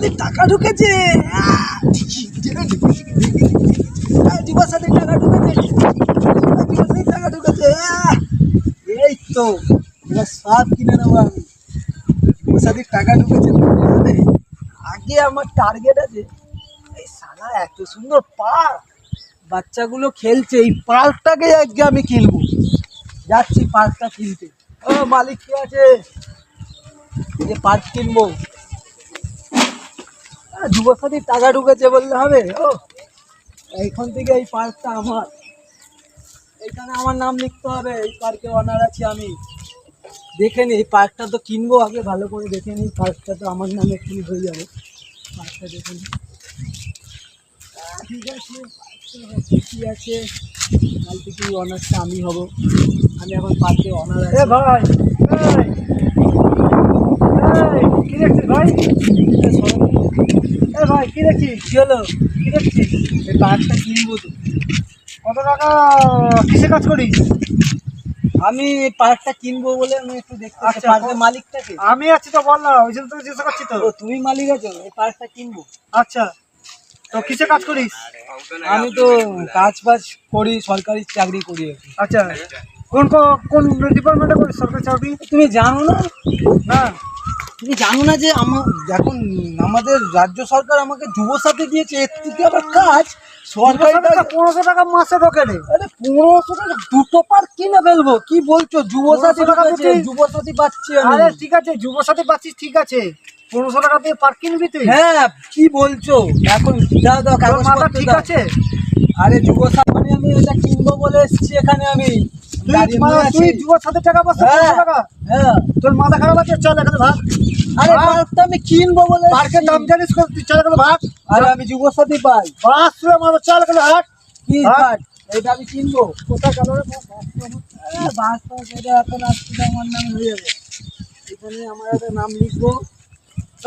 যুবসাথীর টাকা ঢুকেছে, যুবসাথীর টাকা ঢুকেছে, যুবসাথীর টাকা ঢুকেছে। এই তো এবার সব কিনে নেবো আমি। যুবসাথীর টাকা ঢুকেছে, আগে আমার টার্গেট আছে এই সালা এত সুন্দর পার্ক, বাচ্চাগুলো খেলছে, এই পার্কটাকে আজকে আমি কিনবো। যাচ্ছি পার্কটা কিনতে। ও মালিক কে আছে? এই যে পার্ক কিনবো। যুবসাথীর টাকা ঢুকেছে বললে হবে? ও এইখান থেকে এই পার্কটা আমার, এইখানে আমার নাম লিখতে হবে। এই পার্কে অনার আছি আমি। দেখে নি এই পার্কটা তো কিনবো, আগে ভালো করে দেখে নিই। পার্কটা তো আমার নামে একটু হয়ে যাবে। পার্কটা দেখে নিই। ঠিক আছে, কি আছে, কাল থেকে অনার্সটা আমি হব। আমি এখন পার্কে অনার আছি। ভাই কি দেখছিস ভাই? ভাই কি দেখছিস? কি হলো? কি দেখছিস? এই পার্কটা কিনবো তো। কত টাকা কিসে কাজ করিস? আমি পার্কটা কিনবো বলে আমি একটু দেখতে। আচ্ছা, পার্কের মালিকটাকে আমি আছি তো, বল না, ওই জন্য তো জিজ্ঞাসা করছি তো। তুমি মালিক আছো? এই পার্কটা কিনবো। আচ্ছা, তো কিসে কাজ করিস? আমি তো কাজ বাজ করি, সরকারি চাকরি করি। আচ্ছা, কোন কোন ডিপার্টমেন্টে করিস সরকারি চাকরি? তুমি জানো না? না, তুমি জানো না যে এখন আমাদের রাজ্য সরকার আমাকে যুবসাথী দিয়েছে। এর থেকে আবার কাজ সরকারি 1500 টাকা মাসে ঢোকে রে। আরে 1500 টাকা দুটো পার্ক কিনে ফেলবো? কি বলছো? যুবসাথী যুবসাথী পাচ্ছি আমি। আরে ঠিক আছে, যুবসাথী পাচ্ছিস, ঠিক আছে, 1500 টাকা দিয়ে পার্ক কিনবি তুই? হ্যাঁ, কি বলছো? এখন দাও কাগজ মাথা ঠিক আছে? আরে যুবসাথী মানে আমি এটা কিনবো বলে এসেছি এখানে আমি। তুই যুবসাথীর টাকা পাচ্ছিস 1500 টাকা? হ্যাঁ, তোর মাথা খারাপ আছে? চল এখানে ভাগ। আরে পার্কটা আমি কিনবো বলে, পার্কের দাম জানিস কত? তুই চল এখানে ভাগ। আরে আমি যুবসাথী পাই। বাস রে মাথা, চল এখানে হাট। কি হাট? এটা আমি কিনবো। কোথায় গেল রে বাস? এটা এখন আসছে আমার নাম হয়ে যাবে। এখানে আমার একটা নাম লিখবো।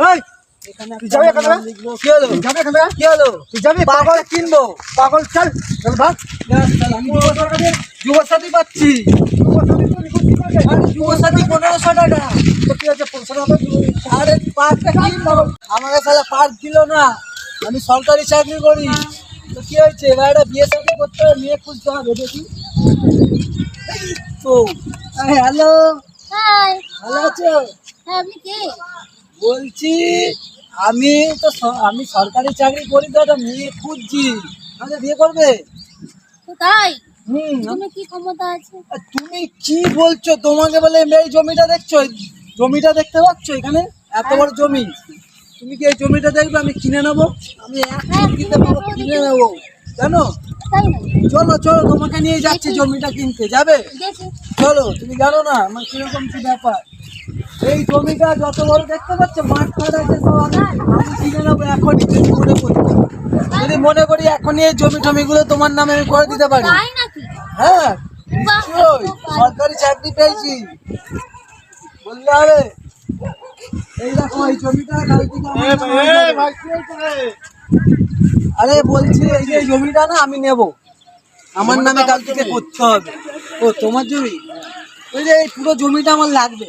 এই এখানে একটা নাম লিখবো। কি হলো? যাবে এখানে? কি হলো? তুই যাবি? পাগল কিনবো। পাগল, চল চল ভাগ। আমি যুবসাথী পাচ্ছি। যুবসাথী 1500 টাকা। তো কি আছে 1500 টাকা? আরে পার্কটা কিনবো, আমাকে তাহলে পার্ক দিল না। আমি সরকারি চাকরি করি। তো কি হয়েছে? এবার একটা বিয়ে শাদী করতে হবে, মেয়ে খুঁজতে হবে। দেখি তো। হ্যালো, ভালো আছো? আপনি কে? বলছি আমি সরকারি চাকরি করি তো, একটা মেয়ে খুঁজছি। আমাকে বিয়ে করবে? তাই তুমি কি ক্ষমতা আছে? তুমি কি বলছো? তোমাকে বলে এই জমিটা দেখছো? জমিটা দেখতে পাচ্ছ? এখানে এত বড় জমি। তুমি কি এই জমিটা দেখবে? আমি কিনে নেবো। আমি কিনে নেবো, জানো? চলো চলো, তোমাকে নিয়ে যাচ্ছি জমিটা কিনতে। যাবে? চলো। তুমি জানো না আমার কিরকম কি ব্যাপার। এই জমিটা যত বড় দেখতে পাচ্ছ, মাঠ ফাট আছে সব, আমি কিনে নেবো এখনই। যদি মনে করি এখনই এই জমিগুলো তোমার নামে আমি করে দিতে পারি। হ্যাঁ, সরকারি চাকরি পেয়েছি বললে হবে। এই দেখো এই জমিটা। আরে বলছি এই যে জমিটা না আমি নেব, আমার নামে কাল থেকে করতে হবে। ও তোমার জমি? ওই যে এই পুরো জমিটা আমার লাগবে।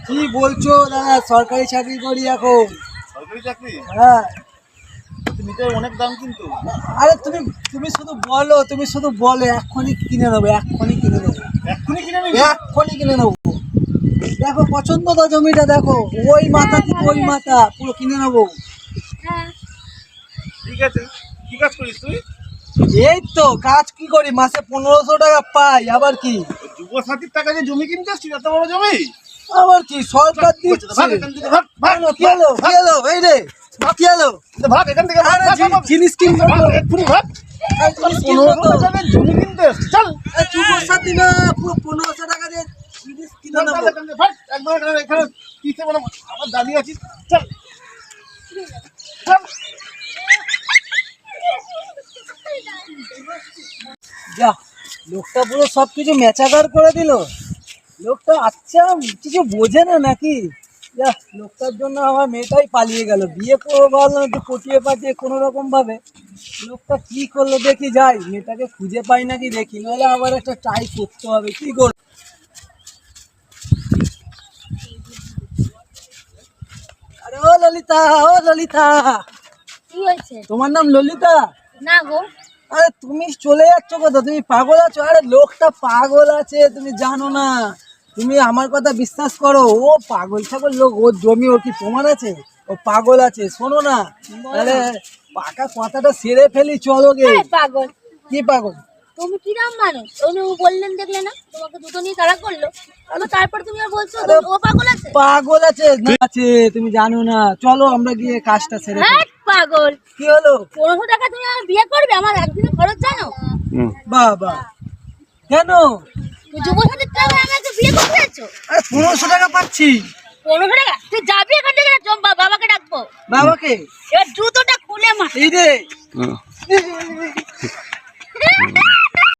কি বলছো দাদা? সরকারি চাকরি করি এখন। সরকারি চাকরি? হ্যাঁ। নিতে অনেক দাম কিন্তু। আরে তুমি শুধু বলো এক্ষুনি কিনে নেবো। এক্ষুনি কিনে নেবো। দেখো পছন্দ তো জমিটা, দেখো ওই মাথা থেকে ওই মাথা পুরো কিনে নেবো। ঠিক আছে, কি কাজ করিস তুই? এই তো কাজ কি করি, মাসে 1500 টাকা পাই। আবার কি? যুবসাথীর টাকা দিয়ে জমি কিনতে আসছিস? এত বড় জমি? আবার কি সরকার দিচ্ছে? কি হলো? এই রে কি হলো? ভাগ এখান থেকে। জিনিস কিনবো এক্ষুনি, ভাগ। জমি কিনতে আসছিস? চল। যুবসাথী না, পুরো 1500 টাকা দিয়ে জিনিস কিনে নেবো। একদম এখানে কিনতে বলো, আবার দাঁড়িয়ে আছিস। চল যা, লোকটা পুরো সবকিছু মেচাগার করে দিল। লোকটা আচ্ছা কিছু বোঝে না নাকি? যা, লোকটার জন্য আমার মেয়েটাই পালিয়ে গেল। বিয়ে করবো ভাবলাম একটু পটিয়ে পাঠিয়ে কোনো রকম ভাবে। লোকটা কি করলো দেখি, যাই মেয়েটাকে খুঁজে পাই নাকি দেখি, নাহলে আবার একটা ট্রাই করতে হবে। কি করব? আরে ও ললিতা, ও ললিতা, কি হয়েছে? তোমার নাম ললিতা? না গো। আরে তুমি চলে যাচ্ছ কোথা? তুমি পাগল আছো? আরে লোকটা পাগল আছে, তুমি জানো না? তুমি আমার কথা বিশ্বাস করো, ও পাগল ছাগল লোক, ওর জমি ওর কি প্রমাণ আছে? ও পাগল আছে, শোনো না, আরে পাকা কথাটা সেরে ফেলি, চলো গে। এই পাগল, কি পাগল? তুমি কিরাম মানুষ? উনি বললেন দেখলে না, তোমাকে দুটো নিয়ে তাড়া করলো, তারপর তুমি আর বলছো আরে ও পাগল আছে? পাগল আছে না আছে, তুমি জানো না? চলো আমরা গিয়ে কাজটা সেরে ফেলি। হ্যাঁ পাগল, কি হলো? 1500 টাকা তুমি আমার বিয়ে করবে? আমার একদিনের খরচ জানো? বাবা, কেন? তুই যুবসাথীর টাকা আমাকে বিয়ে করতে যাচ্ছ? আরে 1500 টাকা পাচ্ছি। 1500 টাকা? তুই যাবি এখান থেকে না বাবাকে ডাকবো? বাবাকে? এবার জুতোটা খুলে মা। এই রে